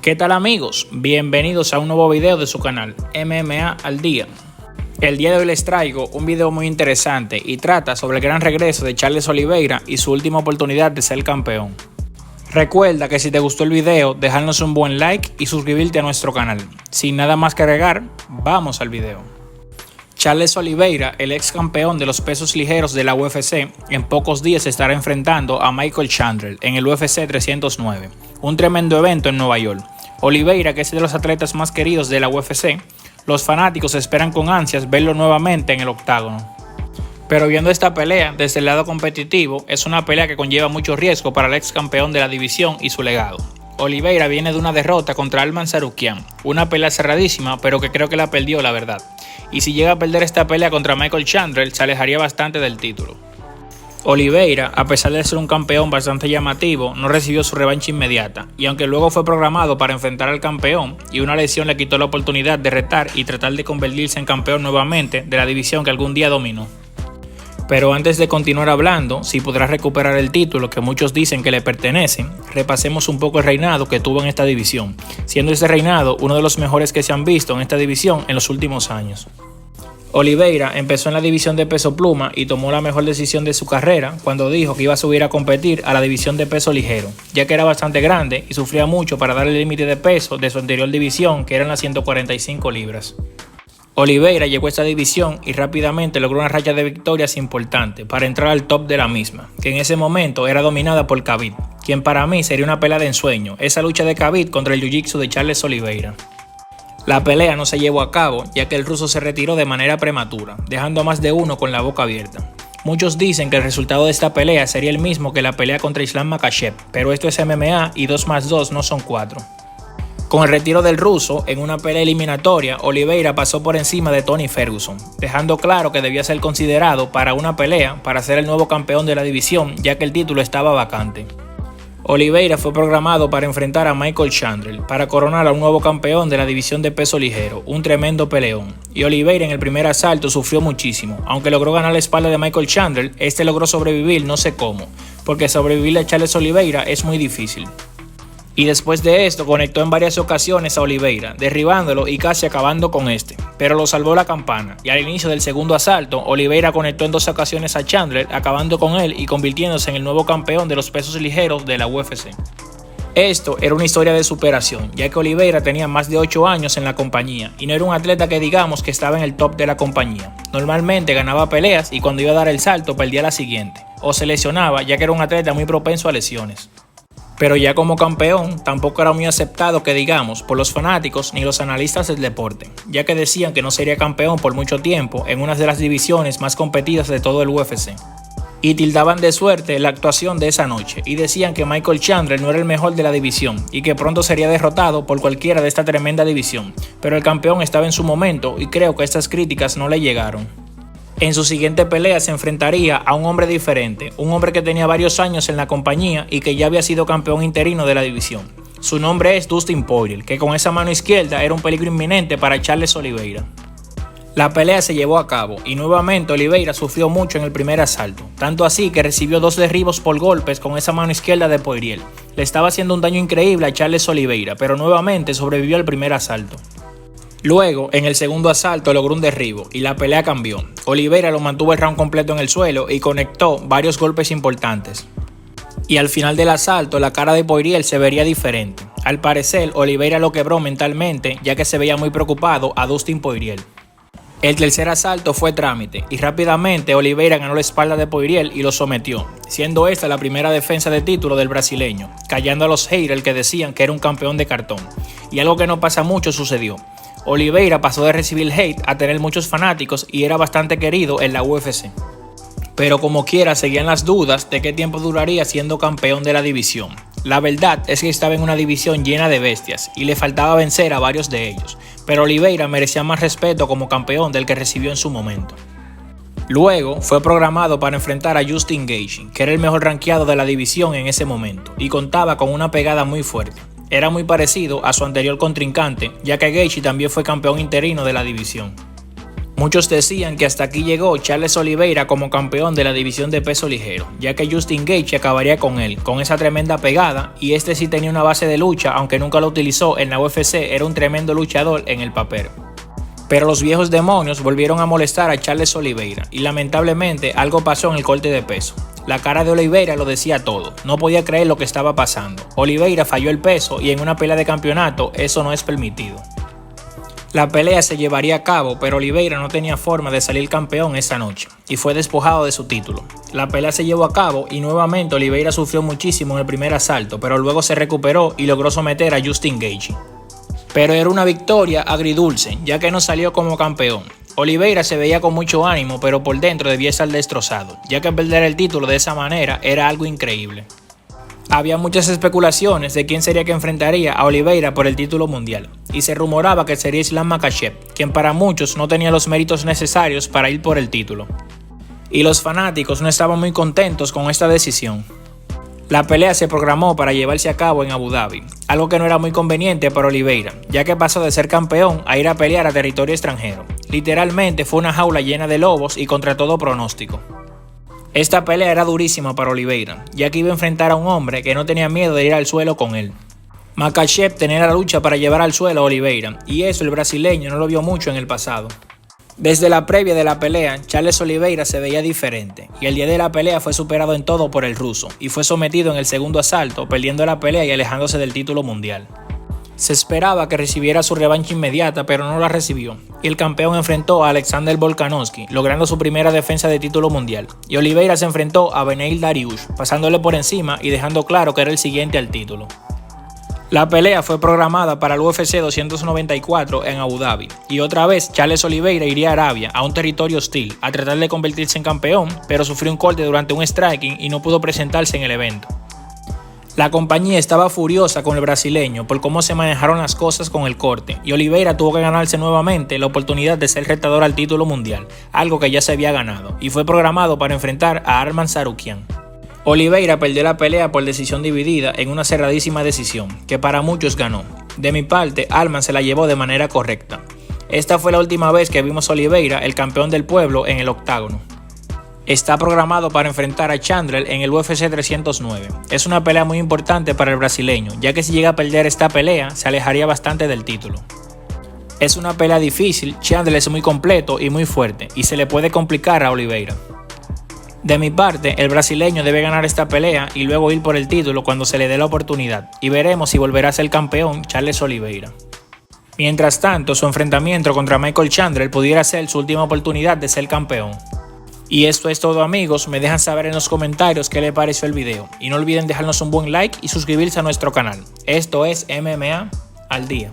¿Qué tal amigos? Bienvenidos a un nuevo video de su canal MMA al Día. El día de hoy les traigo un video muy interesante y trata sobre el gran regreso de Charles Oliveira y su última oportunidad de ser campeón. Recuerda que si te gustó el video, dejarnos un buen like y suscribirte a nuestro canal. Sin nada más que agregar, vamos al video. Charles Oliveira, el ex campeón de los pesos ligeros de la UFC, en pocos días estará enfrentando a Michael Chandler en el UFC 309, un tremendo evento en Nueva York. Oliveira, que es de los atletas más queridos de la UFC, los fanáticos esperan con ansias verlo nuevamente en el octágono. Pero viendo esta pelea desde el lado competitivo, es una pelea que conlleva mucho riesgo para el ex campeón de la división y su legado. Oliveira viene de una derrota contra Arman Tsarukyan, una pelea cerradísima, pero que creo que la perdió, la verdad. Y si llega a perder esta pelea contra Michael Chandler, se alejaría bastante del título. Oliveira, a pesar de ser un campeón bastante llamativo, no recibió su revancha inmediata, y aunque luego fue programado para enfrentar al campeón, y una lesión le quitó la oportunidad de retar y tratar de convertirse en campeón nuevamente de la división que algún día dominó. Pero antes de continuar hablando, si podrá recuperar el título que muchos dicen que le pertenece, repasemos un poco el reinado que tuvo en esta división, siendo este reinado uno de los mejores que se han visto en esta división en los últimos años. Oliveira empezó en la división de peso pluma y tomó la mejor decisión de su carrera cuando dijo que iba a subir a competir a la división de peso ligero, ya que era bastante grande y sufría mucho para dar el límite de peso de su anterior división, que eran las 145 libras. Oliveira llegó a esta división y rápidamente logró una racha de victorias importante para entrar al top de la misma, que en ese momento era dominada por Khabib, quien para mí sería una pelea de ensueño, esa lucha de Khabib contra el jiu-jitsu de Charles Oliveira. La pelea no se llevó a cabo, ya que el ruso se retiró de manera prematura, dejando a más de uno con la boca abierta. Muchos dicen que el resultado de esta pelea sería el mismo que la pelea contra Islam Makhachev, pero esto es MMA y 2 más 2 no son 4. Con el retiro del ruso, en una pelea eliminatoria, Oliveira pasó por encima de Tony Ferguson, dejando claro que debía ser considerado para una pelea para ser el nuevo campeón de la división, ya que el título estaba vacante. Oliveira fue programado para enfrentar a Michael Chandler, para coronar a un nuevo campeón de la división de peso ligero, un tremendo peleón. Y Oliveira en el primer asalto sufrió muchísimo, aunque logró ganar la espalda de Michael Chandler, este logró sobrevivir no sé cómo, porque sobrevivirle a Charles Oliveira es muy difícil. Y después de esto conectó en varias ocasiones a Oliveira, derribándolo y casi acabando con este, pero lo salvó la campana, y al inicio del segundo asalto, Oliveira conectó en 2 ocasiones a Chandler, acabando con él y convirtiéndose en el nuevo campeón de los pesos ligeros de la UFC. Esto era una historia de superación, ya que Oliveira tenía más de 8 años en la compañía, y no era un atleta que digamos que estaba en el top de la compañía. Normalmente ganaba peleas y cuando iba a dar el salto perdía la siguiente, o se lesionaba, ya que era un atleta muy propenso a lesiones. Pero ya como campeón, tampoco era muy aceptado que digamos por los fanáticos ni los analistas del deporte, ya que decían que no sería campeón por mucho tiempo en una de las divisiones más competidas de todo el UFC. Y tildaban de suerte la actuación de esa noche, y decían que Michael Chandler no era el mejor de la división, y que pronto sería derrotado por cualquiera de esta tremenda división, pero el campeón estaba en su momento y creo que estas críticas no le llegaron. En su siguiente pelea se enfrentaría a un hombre diferente, un hombre que tenía varios años en la compañía y que ya había sido campeón interino de la división. Su nombre es Dustin Poirier, que con esa mano izquierda era un peligro inminente para Charles Oliveira. La pelea se llevó a cabo y nuevamente Oliveira sufrió mucho en el primer asalto, tanto así que recibió 2 derribos por golpes con esa mano izquierda de Poirier. Le estaba haciendo un daño increíble a Charles Oliveira, pero nuevamente sobrevivió al primer asalto. Luego, en el segundo asalto logró un derribo y la pelea cambió. Oliveira lo mantuvo el round completo en el suelo y conectó varios golpes importantes. Y al final del asalto, la cara de Poirier se vería diferente. Al parecer, Oliveira lo quebró mentalmente, ya que se veía muy preocupado a Dustin Poirier. El tercer asalto fue trámite y rápidamente Oliveira ganó la espalda de Poirier y lo sometió, siendo esta la primera defensa de título del brasileño, callando a los haters que decían que era un campeón de cartón. Y algo que no pasa mucho sucedió. Oliveira pasó de recibir hate a tener muchos fanáticos y era bastante querido en la UFC. Pero como quiera seguían las dudas de qué tiempo duraría siendo campeón de la división. La verdad es que estaba en una división llena de bestias y le faltaba vencer a varios de ellos, pero Oliveira merecía más respeto como campeón del que recibió en su momento. Luego fue programado para enfrentar a Justin Gaethje, que era el mejor rankeado de la división en ese momento y contaba con una pegada muy fuerte. Era muy parecido a su anterior contrincante, ya que Gaethje también fue campeón interino de la división. Muchos decían que hasta aquí llegó Charles Oliveira como campeón de la división de peso ligero, ya que Justin Gaethje acabaría con él, con esa tremenda pegada, y este sí tenía una base de lucha, aunque nunca lo utilizó en la UFC, era un tremendo luchador en el papel. Pero los viejos demonios volvieron a molestar a Charles Oliveira, y lamentablemente algo pasó en el corte de peso. La cara de Oliveira lo decía todo, no podía creer lo que estaba pasando. Oliveira falló el peso y en una pelea de campeonato eso no es permitido. La pelea se llevaría a cabo, pero Oliveira no tenía forma de salir campeón esa noche y fue despojado de su título. La pelea se llevó a cabo y nuevamente Oliveira sufrió muchísimo en el primer asalto, pero luego se recuperó y logró someter a Justin Gaethje. Pero era una victoria agridulce, ya que no salió como campeón. Oliveira se veía con mucho ánimo, pero por dentro debía estar destrozado, ya que perder el título de esa manera era algo increíble. Había muchas especulaciones de quién sería que enfrentaría a Oliveira por el título mundial, y se rumoraba que sería Islam Makhachev, quien para muchos no tenía los méritos necesarios para ir por el título. Y los fanáticos no estaban muy contentos con esta decisión. La pelea se programó para llevarse a cabo en Abu Dhabi, algo que no era muy conveniente para Oliveira, ya que pasó de ser campeón a ir a pelear a territorio extranjero. Literalmente fue una jaula llena de lobos y contra todo pronóstico. Esta pelea era durísima para Oliveira, ya que iba a enfrentar a un hombre que no tenía miedo de ir al suelo con él. Makhachev tenía la lucha para llevar al suelo a Oliveira, y eso el brasileño no lo vio mucho en el pasado. Desde la previa de la pelea, Charles Oliveira se veía diferente, y el día de la pelea fue superado en todo por el ruso, y fue sometido en el segundo asalto, perdiendo la pelea y alejándose del título mundial. Se esperaba que recibiera su revancha inmediata, pero no la recibió, y el campeón enfrentó a Alexander Volkanovski, logrando su primera defensa de título mundial, y Oliveira se enfrentó a Beneil Dariush, pasándole por encima y dejando claro que era el siguiente al título. La pelea fue programada para el UFC 294 en Abu Dhabi, y otra vez Charles Oliveira iría a Arabia, a un territorio hostil, a tratar de convertirse en campeón, pero sufrió un corte durante un striking y no pudo presentarse en el evento. La compañía estaba furiosa con el brasileño por cómo se manejaron las cosas con el corte, y Oliveira tuvo que ganarse nuevamente la oportunidad de ser retador al título mundial, algo que ya se había ganado, y fue programado para enfrentar a Arman Tsarukyan. Oliveira perdió la pelea por decisión dividida en una cerradísima decisión, que para muchos ganó. De mi parte, Arman se la llevó de manera correcta. Esta fue la última vez que vimos a Oliveira, el campeón del pueblo, en el octágono. Está programado para enfrentar a Chandler en el UFC 309. Es una pelea muy importante para el brasileño, ya que si llega a perder esta pelea, se alejaría bastante del título. Es una pelea difícil, Chandler es muy completo y muy fuerte, y se le puede complicar a Oliveira. De mi parte, el brasileño debe ganar esta pelea y luego ir por el título cuando se le dé la oportunidad, y veremos si volverá a ser campeón Charles Oliveira. Mientras tanto, su enfrentamiento contra Michael Chandler pudiera ser su última oportunidad de ser campeón. Y esto es todo, amigos, me dejan saber en los comentarios qué les pareció el video, y no olviden dejarnos un buen like y suscribirse a nuestro canal. Esto es MMA al día.